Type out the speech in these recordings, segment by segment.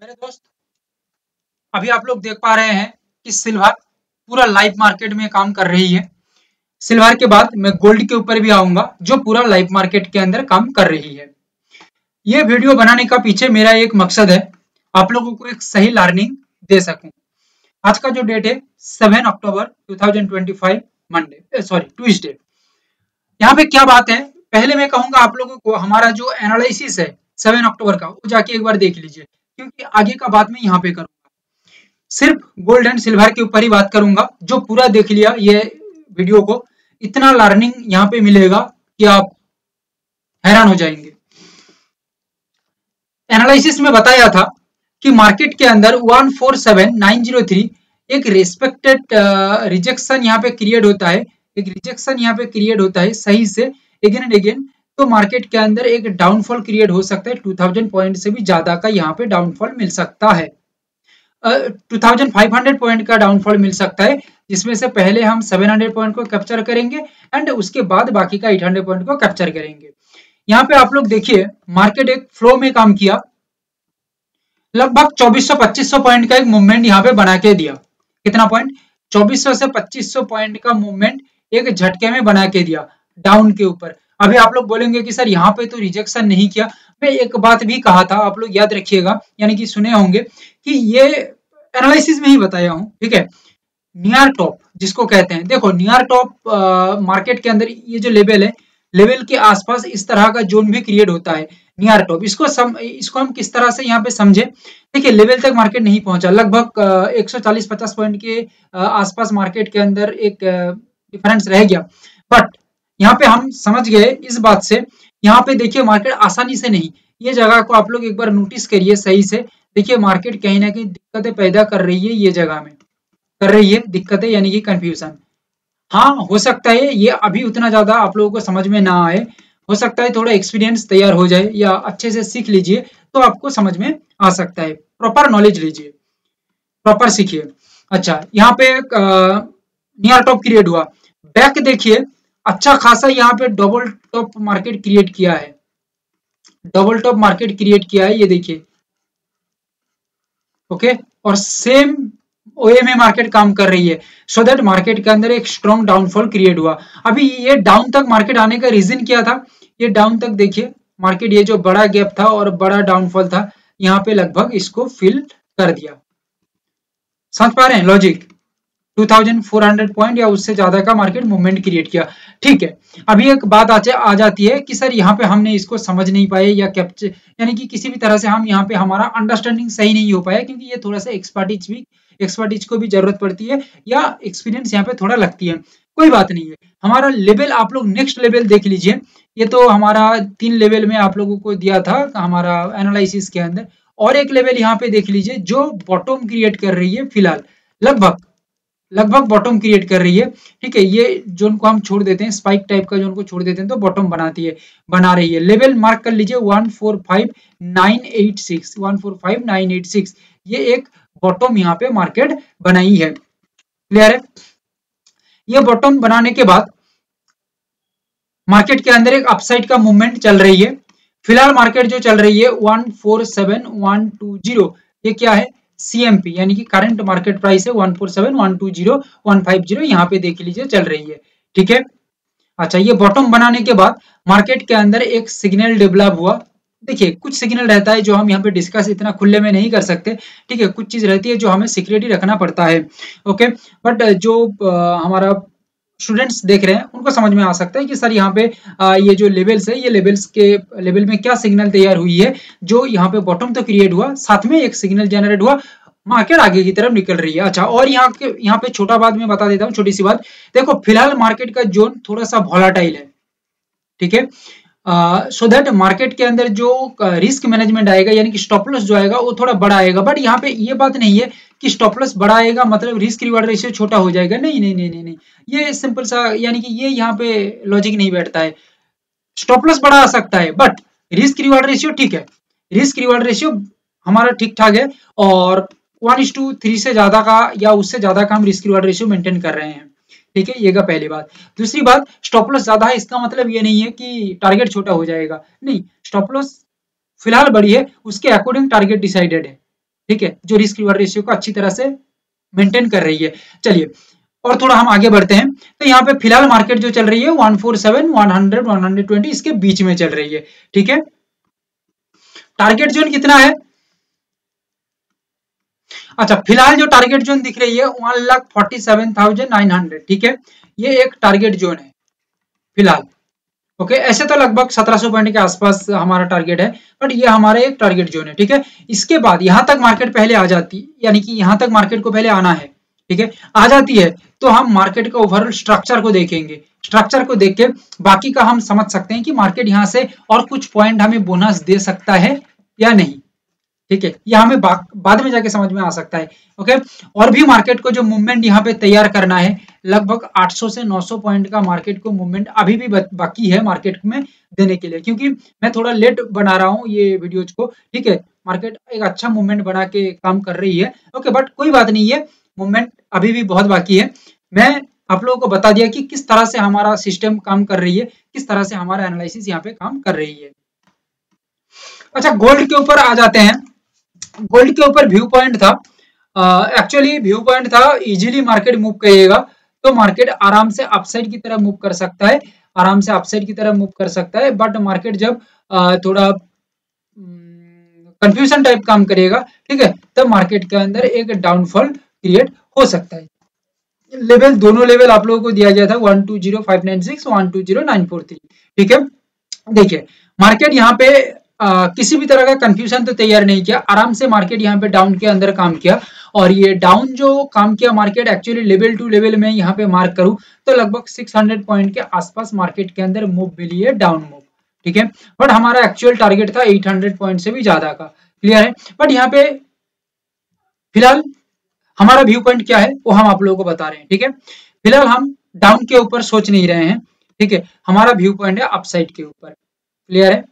मेरे दोस्त, अभी आप लोग देख पा रहे हैं कि सिल्वर पूरा लाइव मार्केट में काम कर रही है। सिल्वर के बाद मैं गोल्ड के ऊपर भी आऊंगा जो पूरा लाइव मार्केट के अंदर काम कर रही है। ये वीडियो बनाने का पीछे मेरा एक मकसद है, आप लोगों को एक सही लर्निंग दे सकूं। आज का जो डेट है 7 अक्टूबर 2025, मंडे सॉरी ट्यूसडे। यहाँ पे क्या बात है, पहले मैं कहूंगा आप लोगों को हमारा जो एनालिसिस है 7 अक्टूबर का वो जाके एक बार देख लीजिए, क्योंकि आगे का बात मैं यहाँ पे करूंगा। सिर्फ गोल्ड एंड सिल्वर के ऊपर ही बात करूंगा। जो पूरा देख लिया ये वीडियो को, इतना लर्निंग यहाँ पे मिलेगा कि आप हैरान हो जाएंगे। एनालिसिस में बताया था कि मार्केट के अंदर 147903 एक रिस्पेक्टेड रिजेक्शन यहाँ पे क्रिएट होता है। एक रिजेक्शन यहाँ पे क्रिएट होता है सही से अगेन एंड अगेन। तो मार्केट के अंदर एक डाउनफॉल क्रिएट हो सकता है, 2000 पॉइंट से भी ज्यादा का यहाँ पे डाउनफॉल मिल सकता है। 2500 पॉइंट का डाउनफॉल मिल सकता है, जिसमें से पहले हम 700 पॉइंट को कैप्चर करेंगे एंड उसके बाद बाकी का 800 पॉइंट को कैप्चर करेंगे। यहाँ पे आप लोग देखिए मार्केट एक फ्लो में काम किया, लगभग 2400-2500 पॉइंट का एक मूवमेंट यहाँ पे बना के दिया। कितना पॉइंट? 2400 से 2500 पॉइंट का मूवमेंट एक झटके में बना के दिया डाउन के ऊपर। अभी आप लोग बोलेंगे कि सर यहाँ पे तो रिजेक्शन नहीं किया। मैं एक बात भी कहा था, आप लोग याद रखिएगा, यानी कि सुने होंगे कि ये एनालिसिस में ही बताया हूँ, ठीक है। नियर टॉप जिसको कहते हैं, देखो नियर टॉप मार्केट के अंदर ये जो लेवल है, लेवल के आसपास इस तरह का जोन भी क्रिएट होता है नियर टॉप। इसको हम किस तरह से यहाँ पे समझे, देखिए लेवल तक मार्केट नहीं पहुंचा, लगभग 140-50 पॉइंट के आसपास मार्केट के अंदर एक डिफरेंस रह गया। बट यहाँ पे हम समझ गए इस बात से, यहाँ पे देखिए मार्केट आसानी से नहीं, ये जगह को आप लोग एक बार नोटिस करिए सही से। देखिए मार्केट कहीं ना कहीं दिक्कतें पैदा कर रही है, ये जगह में कर रही है दिक्कतें, यानी कि कंफ्यूजन। हाँ हो सकता है ये अभी उतना ज्यादा आप लोगों को समझ में ना आए, हो सकता है थोड़ा एक्सपीरियंस तैयार हो जाए या अच्छे से सीख लीजिए तो आपको समझ में आ सकता है। प्रॉपर नॉलेज लीजिए, प्रॉपर सीखिए। अच्छा, यहाँ पे नियर टॉप क्रिएट हुआ, बैक देखिए अच्छा खासा यहाँ पे डबल टॉप मार्केट क्रिएट किया है, डबल टॉप मार्केट क्रिएट किया है, ये देखिए ओके। और सेम ओए में मार्केट काम कर रही है, सो दैट मार्केट के अंदर एक स्ट्रॉन्ग डाउनफॉल क्रिएट हुआ। अभी ये डाउन तक मार्केट आने का रीजन क्या था, ये डाउन तक देखिए मार्केट, ये जो बड़ा गैप था और बड़ा डाउनफॉल था, यहाँ पे लगभग इसको फिल कर दिया। समझ पा रहे हैं लॉजिक? 2400 पॉइंट या उससे ज्यादा का मार्केट मूवमेंट क्रिएट किया, ठीक है। अभी एक बात आ जाती है कि सर यहाँ पे हमने इसको समझ नहीं पाए या कैप्चर, यानी कि किसी भी तरह से हम यहाँ पे हमारा अंडरस्टैंडिंग सही नहीं हो पाया, क्योंकि ये थोड़ा सा एक्सपर्टीज को भी जरूरत पड़ती है या एक्सपीरियंस यहाँ पे थोड़ा लगती है। कोई बात नहीं है, हमारा लेवल आप लोग नेक्स्ट लेवल देख लीजिए। ये तो हमारा 3 लेवल में आप लोगों को दिया था हमारा एनालिसिस के अंदर, और एक लेवल यहाँ पे देख लीजिए जो बॉटम क्रिएट कर रही है फिलहाल, लगभग बॉटम क्रिएट कर रही है, ठीक है। ये जोन को हम छोड़ देते हैं, स्पाइक टाइप का जोन को छोड़ देते हैं तो बॉटम बना रही है। लेवल मार्क कर लीजिए 145986, 145986, ये एक बॉटम यहाँ पे मार्केट बनाई है। क्लियर है? ये बॉटम बनाने के बाद मार्केट के अंदर एक अपसाइड का मूवमेंट चल रही है। फिलहाल मार्केट जो चल रही है 147120, ये क्या है? CMP, यानी कि करंट मार्केट प्राइस है 147120-150, यहाँ पे देख लीजिए चल रही है, ठीक है। अच्छा, ये बॉटम बनाने के बाद मार्केट के अंदर एक सिग्नल डेवलप हुआ। देखिए कुछ सिग्नल रहता है जो हम यहाँ पे डिस्कस इतना खुले में नहीं कर सकते, ठीक है। कुछ चीज रहती है जो हमें सीक्रेट ही रखना पड़ता है, ओके। बट जो हमारा स्टूडेंट्स देख रहे हैं उनको समझ में आ सकता है कि सर यहाँ पे ये जो लेवल्स है, ये लेवल में क्या सिग्नल तैयार हुई है, जो यहाँ पे बॉटम तो क्रिएट हुआ, साथ में एक सिग्नल जनरेट हुआ, मार्केट आगे की तरफ निकल रही है। अच्छा, और यहाँ पे छोटा बात मैं बता देता हूँ, छोटी सी बात। देखो फिलहाल मार्केट का जोन थोड़ा सा वॉलेटाइल है, ठीक है। सो दैट मार्केट के अंदर जो रिस्क मैनेजमेंट आएगा, यानी कि स्टॉप लॉस जो आएगा वो थोड़ा बड़ा आएगा। बट यहाँ पे ये बात नहीं है कि स्टॉप लॉस बड़ा आएगा मतलब रिस्क रिवार्ड रेशियो छोटा हो जाएगा, नहीं नहीं नहीं नहीं नहीं, ये सिंपल सा, यानी कि ये यहाँ पे लॉजिक नहीं बैठता है। स्टॉप लॉस बड़ा आ सकता है बट रिस्क रिवार्ड रेशियो ठीक है, रिस्क रिवार्ड रेशियो हमारा ठीक ठाक है, और 1:3 से ज्यादा का या उससे ज्यादा का हम रिस्क रिवार्ड रेशियो मेंटेन कर रहे हैं, ठीक है। ये का पहली बात। दूसरी बात, स्टॉप लॉस ज्यादा है इसका मतलब ये नहीं है कि टारगेट छोटा हो जाएगा, नहीं, स्टॉप लॉस फिलहाल बड़ी है, उसके अकॉर्डिंग टारगेट डिसाइडेड है, ठीक है, जो रिस्क रिवार्ड रेशियो को अच्छी तरह से मेंटेन कर रही है। चलिए और थोड़ा हम आगे बढ़ते हैं। तो यहाँ पे फिलहाल मार्केट जो चल रही है 147, 100, 120 इसके बीच में चल रही है। ठीक है, टारगेट जोन कितना है? अच्छा, फिलहाल जो टारगेट जोन दिख रही है 1,47,900। ठीक है, ये एक टारगेट जोन है फिलहाल। ओके, ऐसे तो लगभग 1700 पॉइंट के आसपास हमारा टारगेट है, बट ये हमारा एक टारगेट जोन है। ठीक है, इसके बाद यहां तक मार्केट पहले आ जाती, यानी कि यहां तक मार्केट को पहले आना है। ठीक है, आ जाती है तो हम मार्केट का ओवरऑल स्ट्रक्चर को देखेंगे। स्ट्रक्चर को देख के बाकी का हम समझ सकते हैं कि मार्केट यहां से और कुछ पॉइंट हमें बोनस दे सकता है या नहीं। ठीक है, ये हमें बाद में जाके समझ में आ सकता है। ओके, और भी मार्केट को जो मूवमेंट यहाँ पे तैयार करना है, लगभग 800 से 900 पॉइंट का मार्केट को मूवमेंट अभी भी बाकी है मार्केट में देने के लिए, क्योंकि मैं थोड़ा लेट बना रहा हूँ ये वीडियोज को। ठीक है, मार्केट एक अच्छा मूवमेंट बना के काम कर रही है। ओके, बट कोई बात नहीं है, मूवमेंट अभी भी बहुत बाकी है। मैं आप लोगों को बता दिया कि किस तरह से हमारा सिस्टम काम कर रही है, किस तरह से हमारा एनालिसिस यहाँ पे काम कर रही है। अच्छा, गोल्ड के ऊपर आ जाते हैं। गोल्ड के ऊपर व्यू पॉइंट था, एक्चुअली व्यू पॉइंट था इजीली मार्केट मूव करिएगा तो मार्केट आराम से अपसाइड की तरह मूव कर सकता है, आराम से अपसाइड की तरह मूव कर सकता है। बट मार्केट जब थोड़ा कंफ्यूजन टाइप काम करेगा, ठीक है, तब मार्केट के अंदर एक डाउनफॉल क्रिएट हो सकता है। लेवल, दोनों लेवल आप लोगों को दिया गया था 120,596, 120,943। ठीक है, देखिए मार्केट यहाँ पे किसी भी तरह का कंफ्यूजन तो तैयार नहीं किया, आराम से मार्केट यहाँ पे डाउन के अंदर काम किया। और ये डाउन जो काम किया market, actually level to level में यहाँ पे मार्क करूं तो लगभग 600 पॉइंट के आसपास मार्केट के अंदर मूव मिली है, डाउन मूव। ठीक है, बट हमारा एक्चुअल टारगेट था 800 पॉइंट से भी ज्यादा का। क्लियर है, बट यहाँ पे फिलहाल हमारा व्यू पॉइंट क्या है वो हम आप लोगों को बता रहे हैं। ठीक है, फिलहाल हम डाउन के ऊपर सोच नहीं रहे हैं। ठीक है, हमारा व्यू पॉइंट है अपसाइड के ऊपर। क्लियर है,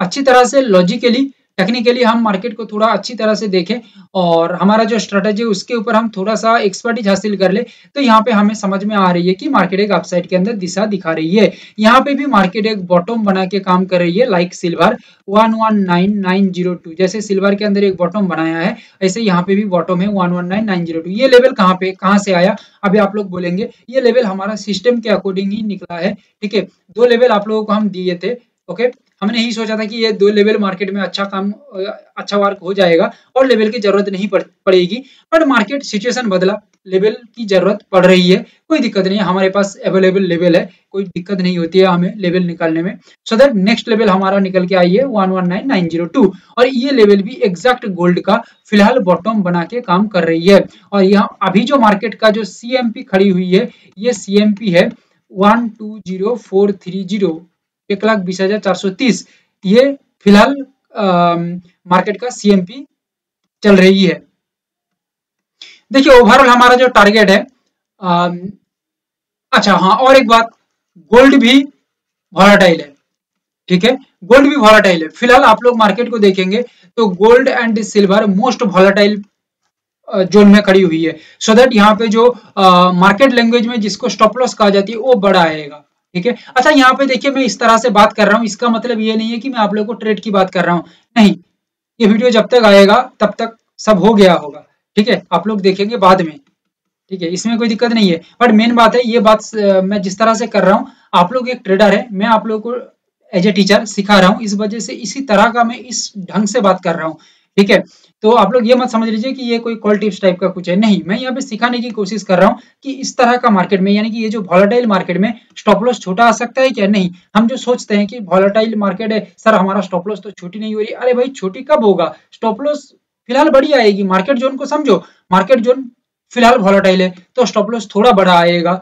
अच्छी तरह से लॉजिकली टेक्निकली हम मार्केट को थोड़ा अच्छी तरह से देखें और हमारा जो स्ट्रेटेजी है उसके ऊपर हम थोड़ा सा एक्सपर्टीज हासिल कर ले तो यहाँ पे हमें समझ में आ रही है कि मार्केट एक अपसाइड के अंदर दिशा दिखा रही है। यहाँ पे भी मार्केट एक बॉटम बना के काम कर रही है, लाइक सिल्वर 119,902। जैसे सिल्वर के अंदर एक बॉटम बनाया है, ऐसे यहाँ पे भी बॉटम है 119,902। ये लेवल कहाँ से आया, अभी आप लोग बोलेंगे ये लेवल हमारा सिस्टम के अकॉर्डिंग ही निकला है। ठीक है, 2 लेवल आप लोगों को हम दिए थे। ओके, हमने यही सोचा था कि ये 2 लेवल मार्केट में अच्छा काम, अच्छा वर्क हो जाएगा और लेवल की जरूरत नहीं पड़ेगी। बट मार्केट सिचुएशन बदला, लेवल की जरूरत पड़ रही है, कोई दिक्कत नहीं है, हमारे पास अवेलेबल लेवल है, कोई दिक्कत नहीं होती है हमें लेवल निकालने में। सो दैट नेक्स्ट लेवल हमारा निकल के आई है 119,902 और ये लेवल भी एग्जैक्ट गोल्ड का फिलहाल बॉटम बना के काम कर रही है। और यहाँ अभी जो मार्केट का जो CMP खड़ी हुई है, ये CMP है 120,430, 1,20,430। ये फिलहाल मार्केट का CMP चल रही है। देखिए ओवरऑल हमारा जो टारगेट है, अच्छा हाँ, और एक बात, गोल्ड भी वॉलेटाइल है। ठीक है, गोल्ड भी वॉलेटाइल है। फिलहाल आप लोग मार्केट को देखेंगे तो gold and silver most volatile zone में खड़ी हुई है। सो दैट यहाँ पे जो मार्केट लैंग्वेज में जिसको स्टॉप लॉस कहा जाती है वो बड़ा आएगा। ठीक है, अच्छा यहाँ पे देखिए मैं इस तरह से बात कर रहा हूँ, इसका मतलब ये नहीं है कि मैं आप लोगों को ट्रेड की बात कर रहा हूँ, नहीं, ये वीडियो जब तक आएगा तब तक सब हो गया होगा। ठीक है, आप लोग देखेंगे बाद में। ठीक है, इसमें कोई दिक्कत नहीं है, बट मेन बात है ये बात मैं जिस तरह से कर रहा हूँ, आप लोग एक ट्रेडर है, मैं आप लोगों को एज ए टीचर सिखा रहा हूँ, इस वजह से इसी तरह का मैं इस ढंग से बात कर रहा हूँ। ठीक है, तो आप लोग ये मत समझ लीजिए कि ये कोई कॉल टिप्स टाइप का कुछ है, नहीं, मैं यहाँ पे सिखाने की कोशिश कर रहा हूँ कि इस तरह का मार्केट में, यानी कि ये जो वॉलेटाइल मार्केट में स्टॉप लॉस छोटा आ सकता है क्या, नहीं। हम जो सोचते हैं कि वॉलेटाइल मार्केट है सर, हमारा स्टॉप लॉस तो छोटी नहीं हो रही, अरे भाई छोटी कब होगा, स्टॉप लॉस फिलहाल बड़ी आएगी। मार्केट जोन को समझो, मार्केट जोन फिलहाल वॉलेटाइल है तो स्टॉप लॉस थोड़ा बड़ा आएगा।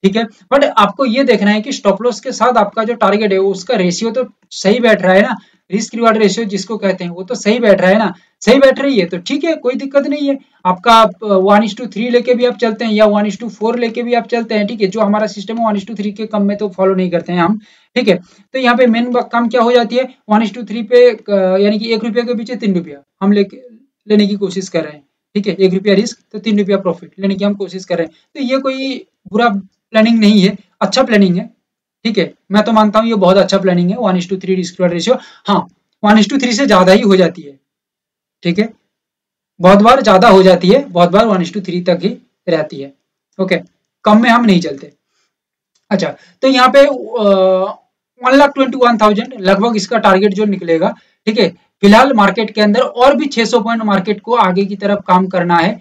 ठीक है, बट आपको ये देखना है कि स्टॉप लॉस के साथ आपका जो टारगेट है उसका रेशियो तो सही बैठ रहा है ना, रिस्क रिवार्ड रेशियो जिसको कहते हैं वो तो सही बैठ रहा है ना, सही बैठ रही है तो ठीक है, कोई दिक्कत नहीं है। आपका 1:3 लेके भी आप चलते हैं या 1:4 लेके भी आप चलते हैं। ठीक है, जो हमारा सिस्टम है 1:3 के कम में तो फॉलो नहीं करते हैं हम। ठीक है, तो यहाँ पे मेन काम क्या हो जाती है, 1:3 पे यानी कि 1 रुपये के पीछे 3 रुपया हम लेने की कोशिश कर रहे हैं। ठीक है, 1 रुपया रिस्क तो 3 रुपया प्रॉफिट लेने की हम कोशिश कर रहे हैं, तो ये कोई बुरा प्लानिंग नहीं है, अच्छा प्लानिंग है। ठीक है, मैं तो मानता हूँ ये बहुत अच्छा प्लानिंग है 1:3 रिस्क रिवार्ड रेशियो। हाँ, 1:3 से ज्यादा ही हो जाती है। ठीक है, बहुत बार ज्यादा हो जाती है, बहुत बार 1:3 तक ही रहती है। ओके, कम में हम नहीं चलते। अच्छा, तो यहाँ पे 1,21,000 लगभग इसका टारगेट जो निकलेगा। ठीक है, फिलहाल मार्केट के अंदर और भी 600 पॉइंट मार्केट को आगे की तरफ काम करना है।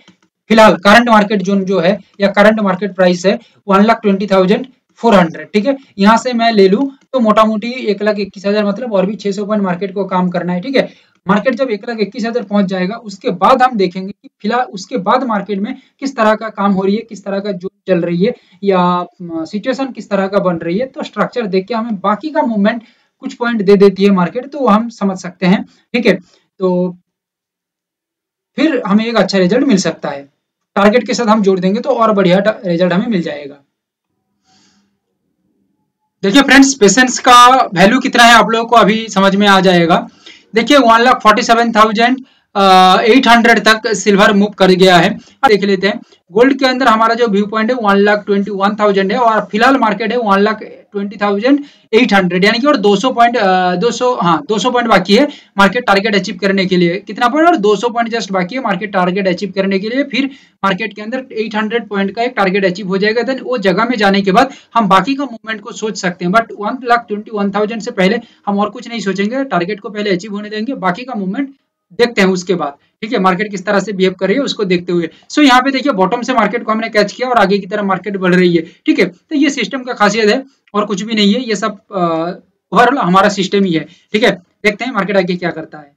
फिलहाल करंट मार्केट जोन जो है या करंट मार्केट प्राइस है 1,20,400। ठीक है, यहाँ से मैं ले लूं तो मोटा मोटी 1,21,000 मतलब और भी 600 पॉइंट मार्केट को काम करना है। ठीक है, मार्केट जब 1,21,000 पहुंच जाएगा उसके बाद हम देखेंगे कि फिलहाल उसके बाद मार्केट में किस तरह का काम हो रही है, किस तरह का जो चल रही है या सिचुएशन किस तरह का बन रही है। तो स्ट्रक्चर देख के हमें बाकी का मूवमेंट कुछ पॉइंट दे देती है मार्केट, तो हम समझ सकते हैं। ठीक है, तो फिर हमें एक अच्छा रिजल्ट मिल सकता है। टारगेट के साथ हम जोड़ देंगे तो और बढ़िया रिजल्ट हमें मिल जाएगा। देखिए फ्रेंड्स, पेशेंस का वैल्यू कितना है आप लोगों को अभी समझ में आ जाएगा। देखिए 1,47,800 तक सिल्वर मूव कर गया है। देख लेते हैं गोल्ड के अंदर हमारा जो व्यू पॉइंट है 1,21,000 है और फिलहाल मार्केट है 1,20,800, यानी कि और 200 पॉइंट 200 पॉइंट बाकी है मार्केट टारगेट अचीव करने के लिए। कितना पॉइंट? और 200 पॉइंट जस्ट बाकी है मार्केट टारगेट अचीव करने के लिए। फिर मार्केट के अंदर 800 पॉइंट का एक टारगेट अचीव हो जाएगा। देन वो जगह में जाने के बाद हम बाकी का मूवमेंट को सोच सकते हैं, बट 1,21,000 से पहले हम और कुछ नहीं सोचेंगे। टारगेट को पहले अचीव होने देंगे, बाकी का मूवमेंट देखते हैं उसके बाद। ठीक है, मार्केट किस तरह से बिहेव कर रही है उसको देखते हुए। सो यहाँ पे देखिए बॉटम से मार्केट को हमने कैच किया और आगे की तरफ मार्केट बढ़ रही है। ठीक है, तो ये सिस्टम का खासियत है और कुछ भी नहीं है, ये सब ओवरऑल हमारा सिस्टम ही है। ठीक है, देखते हैं मार्केट आगे क्या करता है।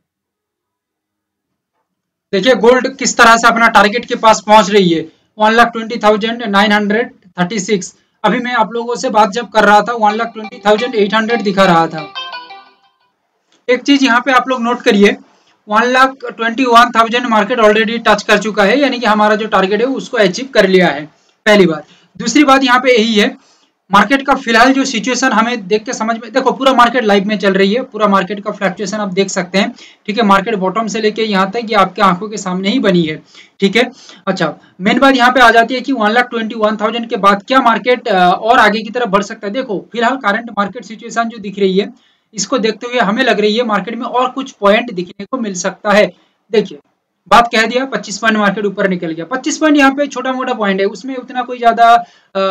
देखिए गोल्ड किस तरह से अपना टारगेट के पास पहुंच रही है 1,20,936। अभी मैं आप लोगों से बात जब कर रहा था 1,20,800 दिखा रहा था। एक चीज यहाँ पे आप लोग नोट करिए, 1,21,000 मार्केट ऑलरेडी टच कर चुका है, यानी कि हमारा जो टारगेट है उसको अचीव कर लिया है, पहली बात। दूसरी बात यहाँ पे यही है, मार्केट का फिलहाल जो सिचुएशन हमें देख के समझ में, देखो पूरा मार्केट लाइव में चल रही है, पूरा मार्केट का फ्लक्चुएशन आप देख सकते हैं। ठीक है, मार्केट बॉटम से लेके यहाँ तक ये आपके आंखों के सामने ही बनी है। ठीक है, अच्छा मेन बात यहाँ पे आ जाती है कि 1,21,000 के बाद क्या मार्केट और आगे की तरफ बढ़ सकता है। देखो फिलहाल करंट मार्केट सिचुएशन जो दिख रही है, इसको देखते हुए हमें लग रही है मार्केट में और कुछ पॉइंट दिखने को मिल सकता है। देखिए बात कह दिया 25 पॉइंट मार्केट ऊपर निकल गया। 25 पॉइंट यहाँ पे छोटा मोटा पॉइंट है, उसमें उतना कोई ज्यादा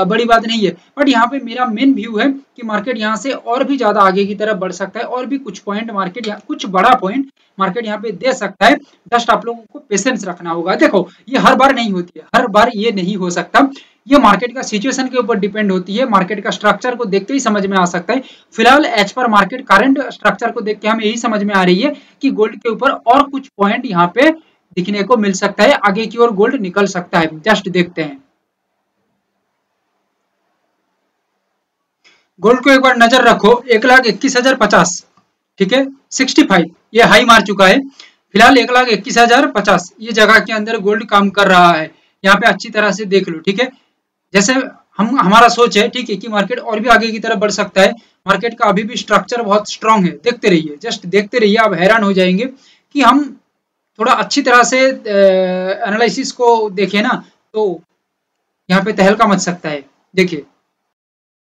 बड़ी बात नहीं है। बट यहाँ पे मेरा मेन व्यू है कि मार्केट यहाँ से और भी ज्यादा आगे की तरफ बढ़ सकता है और भी कुछ पॉइंट मार्केट कुछ बड़ा पॉइंट मार्केट यहाँ पे दे सकता है। जस्ट आप लोगों को पेशेंस रखना होगा। देखो ये हर बार नहीं होती है, हर बार ये नहीं हो सकता, ये मार्केट का सिचुएशन के ऊपर डिपेंड होती है। मार्केट का स्ट्रक्चर को देखते ही समझ में आ सकता है। फिलहाल as per market current structure को देख के हमें यही समझ में आ रही है कि गोल्ड के ऊपर और कुछ पॉइंट यहाँ पे दिखने को मिल सकता है, आगे की ओर गोल्ड निकल सकता है। जस्ट देखते हैं गोल्ड को एक बार नजर रखो 1,21,050। ठीक है, 65 ये हाई मार चुका है। फिलहाल 1,21,050 ये जगह के अंदर गोल्ड काम कर रहा है। यहाँ पे अच्छी तरह से देख लो। ठीक है, जैसे हम हमारा सोच है, ठीक है, कि मार्केट और भी आगे की तरफ बढ़ सकता है। मार्केट का अभी भी स्ट्रक्चर बहुत स्ट्रांग है, देखते रहिए, जस्ट देखते रहिए, आप हैरान हो जाएंगे कि हम थोड़ा अच्छी तरह से एनालिसिस को देखें ना, तो यहाँ पे तहलका मच सकता है। देखिए